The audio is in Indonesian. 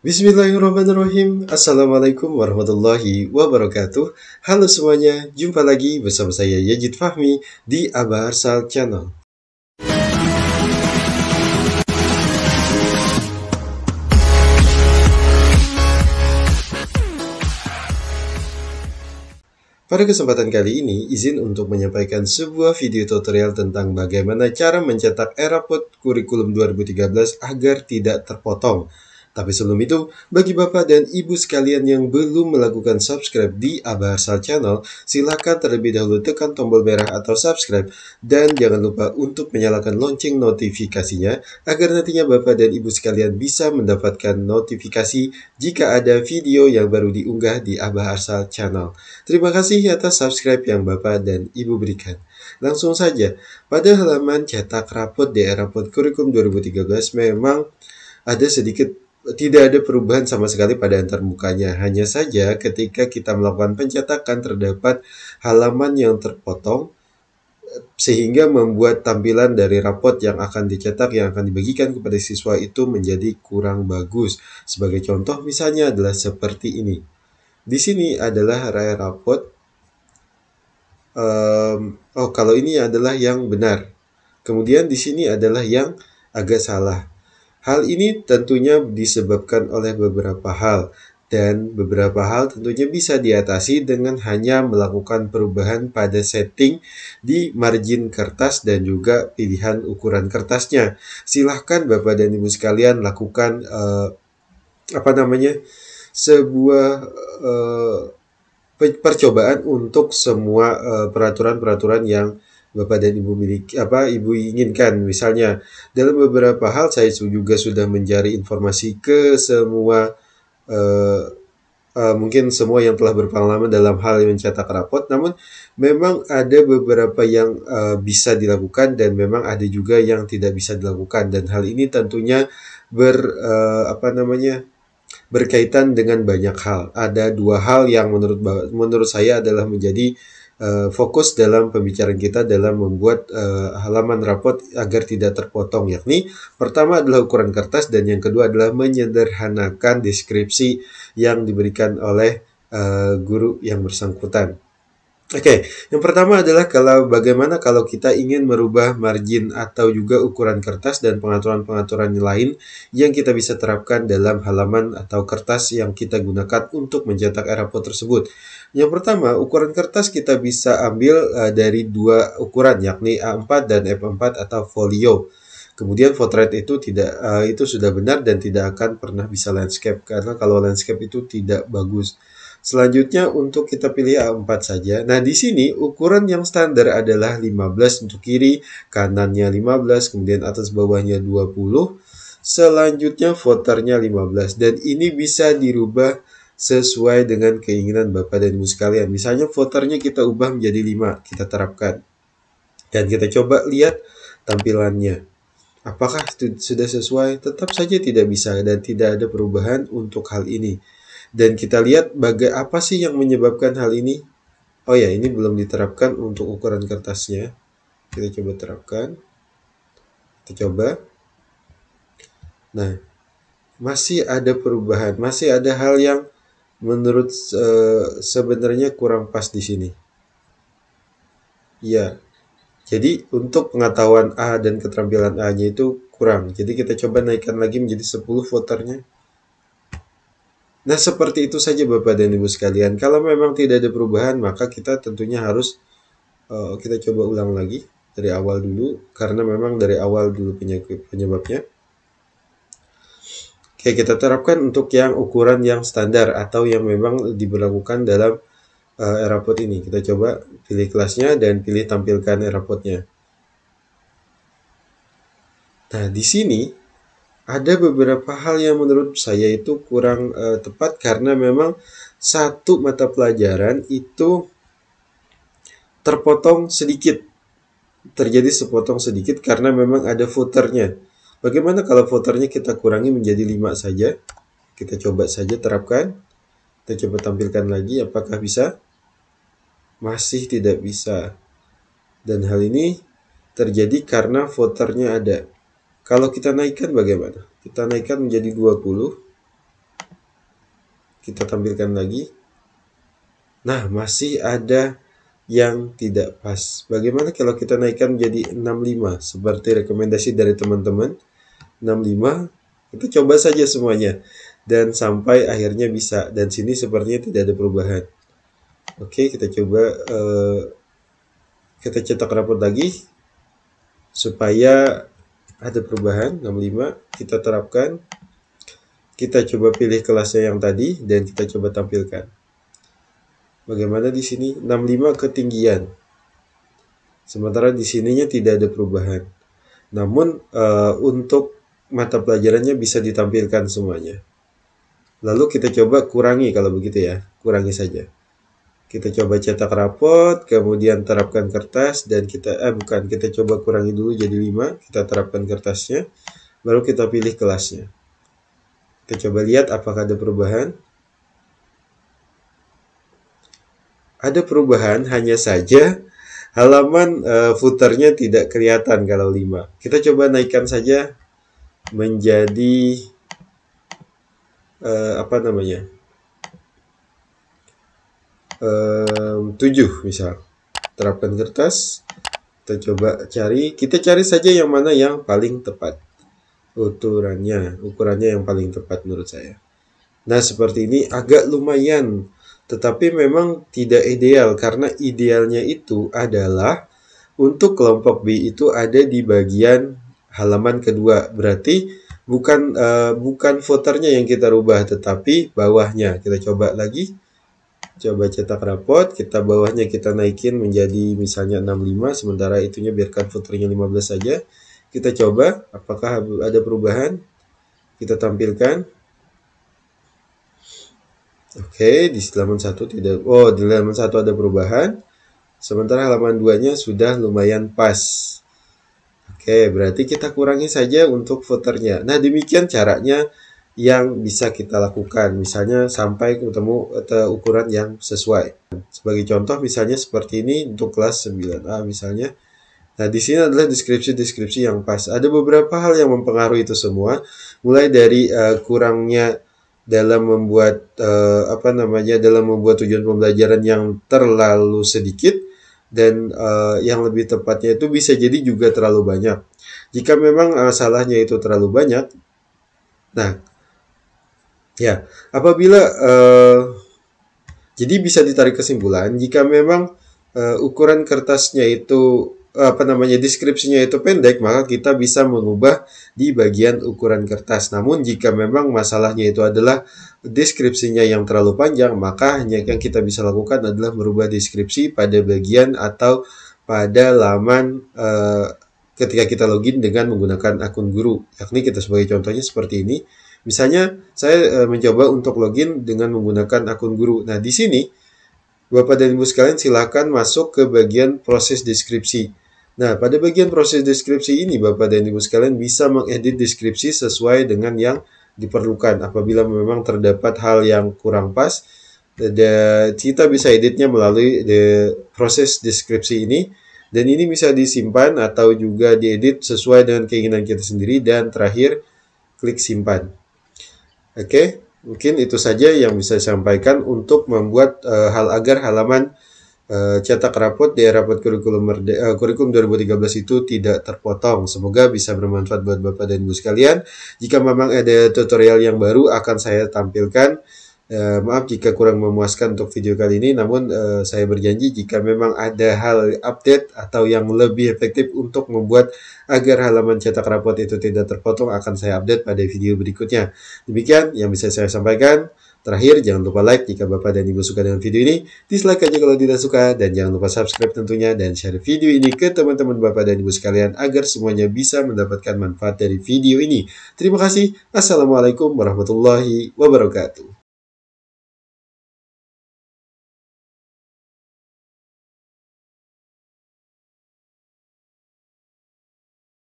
Bismillahirrahmanirrahim. Assalamualaikum warahmatullahi wabarakatuh. Halo semuanya, jumpa lagi bersama saya Yajid Fahmi di Aba Arsal Channel. Pada kesempatan kali ini, izin untuk menyampaikan sebuah video tutorial tentang bagaimana cara mencetak e-rapot kurikulum 2013 agar tidak terpotong. Tapi sebelum itu, bagi Bapak dan Ibu sekalian yang belum melakukan subscribe di Aba Arsal Channel, silakan terlebih dahulu tekan tombol merah atau subscribe, dan jangan lupa untuk menyalakan lonceng notifikasinya, agar nantinya Bapak dan Ibu sekalian bisa mendapatkan notifikasi jika ada video yang baru diunggah di Aba Arsal Channel. Terima kasih atas subscribe yang Bapak dan Ibu berikan. Langsung saja, pada halaman cetak rapot di e-rapot kurikulum 2013 memang ada sedikit tidak ada perubahan sama sekali pada antarmukanya. Hanya saja ketika kita melakukan pencetakan terdapat halaman yang terpotong sehingga membuat tampilan dari rapot yang akan dicetak yang akan dibagikan kepada siswa itu menjadi kurang bagus. Sebagai contoh misalnya adalah seperti ini. Di sini adalah rapot. Kalau ini adalah yang benar. Kemudian di sini adalah yang agak salah. Hal ini tentunya disebabkan oleh beberapa hal, dan beberapa hal tentunya bisa diatasi dengan hanya melakukan perubahan pada setting di margin kertas dan juga pilihan ukuran kertasnya. Silahkan Bapak dan Ibu sekalian lakukan sebuah percobaan untuk semua peraturan-peraturan yang Bapak dan Ibu Ibu inginkan. Misalnya, dalam beberapa hal saya juga sudah mencari informasi ke semua mungkin semua yang telah berpengalaman dalam hal mencetak rapot, namun memang ada beberapa yang bisa dilakukan dan memang ada juga yang tidak bisa dilakukan, dan hal ini tentunya berkaitan dengan banyak hal. Ada dua hal yang menurut saya adalah menjadi fokus dalam pembicaraan kita dalam membuat halaman rapot agar tidak terpotong, yakni pertama adalah ukuran kertas dan yang kedua adalah menyederhanakan deskripsi yang diberikan oleh guru yang bersangkutan. Oke, yang pertama adalah bagaimana kalau kita ingin merubah margin atau juga ukuran kertas dan pengaturan-pengaturan lain yang kita bisa terapkan dalam halaman atau kertas yang kita gunakan untuk mencetak e-rapot tersebut. Yang pertama, ukuran kertas kita bisa ambil dari dua ukuran, yakni A4 dan F4 atau folio. Kemudian font rate itu itu sudah benar dan tidak akan pernah bisa landscape, karena kalau landscape itu tidak bagus. Selanjutnya untuk kita pilih A4 saja. Nah, di sini ukuran yang standar adalah 15 untuk kiri, kanannya 15, kemudian atas bawahnya 20. Selanjutnya footernya 15 dan ini bisa dirubah sesuai dengan keinginan Bapak dan Ibu sekalian. Misalnya footernya kita ubah menjadi 5, kita terapkan. Dan kita coba lihat tampilannya. Apakah sudah sesuai? Tetap saja tidak bisa dan tidak ada perubahan untuk hal ini. Dan kita lihat apa sih yang menyebabkan hal ini. Oh ya, ini belum diterapkan untuk ukuran kertasnya. Kita coba terapkan. Kita coba. Nah, masih ada perubahan. Masih ada hal yang menurut sebenarnya kurang pas di sini. Ya, jadi untuk pengetahuan A dan keterampilan A-nya itu kurang. Jadi kita coba naikkan lagi menjadi 10 voternya. Nah, seperti itu saja Bapak dan Ibu sekalian. Kalau memang tidak ada perubahan, maka kita tentunya harus kita coba ulang lagi dari awal dulu, karena memang dari awal dulu penyebabnya. Oke, kita terapkan untuk yang ukuran yang standar atau yang memang diberlakukan dalam e-rapot ini. Kita coba pilih kelasnya dan pilih tampilkan e-rapotnya. Nah, di sini ada beberapa hal yang menurut saya itu kurang tepat, karena memang satu mata pelajaran itu terpotong sedikit. Terjadi sepotong sedikit karena memang ada footernya. Bagaimana kalau footernya kita kurangi menjadi 5 saja? Kita coba saja terapkan. Kita coba tampilkan lagi apakah bisa? Masih tidak bisa. Dan hal ini terjadi karena footernya ada. Kalau kita naikkan bagaimana? Kita naikkan menjadi 20. Kita tampilkan lagi. Nah, masih ada yang tidak pas. Bagaimana kalau kita naikkan menjadi 65 seperti rekomendasi dari teman-teman? 65, kita coba saja semuanya dan sampai akhirnya bisa. Dan sini sepertinya tidak ada perubahan. Oke, kita coba kita cetak rapot lagi supaya ada perubahan. 65 kita terapkan. Kita coba pilih kelasnya yang tadi dan kita coba tampilkan. Bagaimana di sini? 65 ketinggian. Sementara di sininya tidak ada perubahan. Namun untuk mata pelajarannya bisa ditampilkan semuanya. Lalu kita coba kurangi kalau begitu ya. Kurangi saja. Kita coba cetak rapot, kemudian terapkan kertas dan kita kita coba kurangi dulu jadi 5, kita terapkan kertasnya, baru kita pilih kelasnya. Kita coba lihat apakah ada perubahan. Ada perubahan, hanya saja halaman footernya tidak kelihatan kalau 5. Kita coba naikkan saja menjadi 7 misal. Terapkan kertas. Kita coba cari. Kita cari saja yang mana yang paling tepat. Ukurannya yang paling tepat menurut saya. Nah, seperti ini agak lumayan. Tetapi memang tidak ideal, karena idealnya itu adalah untuk kelompok B itu ada di bagian halaman kedua. Berarti bukan footernya yang kita rubah, tetapi bawahnya. Kita coba lagi. Coba cetak rapot, kita bawahnya kita naikin menjadi misalnya 65, sementara itunya biarkan footernya 15 saja. Kita coba apakah ada perubahan. Kita tampilkan. Oke, di halaman 1 tidak. Oh, di halaman 1 ada perubahan. Sementara halaman 2-nya sudah lumayan pas. Oke, berarti kita kurangi saja untuk footernya. Nah, demikian caranya yang bisa kita lakukan. Misalnya sampai ketemu ukuran yang sesuai. Sebagai contoh misalnya seperti ini untuk kelas 9A misalnya. Nah, di sini adalah deskripsi-deskripsi yang pas. Ada beberapa hal yang mempengaruhi itu semua. Mulai dari kurangnya dalam membuat dalam membuat tujuan pembelajaran yang terlalu sedikit dan yang lebih tepatnya itu bisa jadi juga terlalu banyak. Jika memang salahnya itu terlalu banyak, nah ya apabila jadi bisa ditarik kesimpulan jika memang ukuran kertasnya itu deskripsinya itu pendek, maka kita bisa mengubah di bagian ukuran kertas. Namun jika memang masalahnya itu adalah deskripsinya yang terlalu panjang, maka hanya yang kita bisa lakukan adalah merubah deskripsi pada bagian atau pada laman ketika kita login dengan menggunakan akun guru. Yakni kita sebagai contohnya seperti ini. Misalnya saya mencoba untuk login dengan menggunakan akun guru. Nah, di sini Bapak dan Ibu sekalian silakan masuk ke bagian proses deskripsi. Nah, pada bagian proses deskripsi ini Bapak dan Ibu sekalian bisa mengedit deskripsi sesuai dengan yang diperlukan. Apabila memang terdapat hal yang kurang pas, kita bisa editnya melalui proses deskripsi ini. Dan ini bisa disimpan atau juga diedit sesuai dengan keinginan kita sendiri. Dan terakhir, klik simpan. Oke, mungkin itu saja yang bisa saya sampaikan untuk membuat agar halaman cetak rapot di rapot kurikulum 2013 itu tidak terpotong. Semoga bisa bermanfaat buat Bapak dan Ibu sekalian. Jika memang ada tutorial yang baru akan saya tampilkan. Maaf jika kurang memuaskan untuk video kali ini, namun saya berjanji jika memang ada hal update atau yang lebih efektif untuk membuat agar halaman cetak rapot itu tidak terpotong akan saya update pada video berikutnya. Demikian yang bisa saya sampaikan. Terakhir, jangan lupa like jika Bapak dan Ibu suka dengan video ini, dislike aja kalau tidak suka, dan jangan lupa subscribe tentunya, dan share video ini ke teman-teman Bapak dan Ibu sekalian agar semuanya bisa mendapatkan manfaat dari video ini. Terima kasih. Assalamualaikum warahmatullahi wabarakatuh.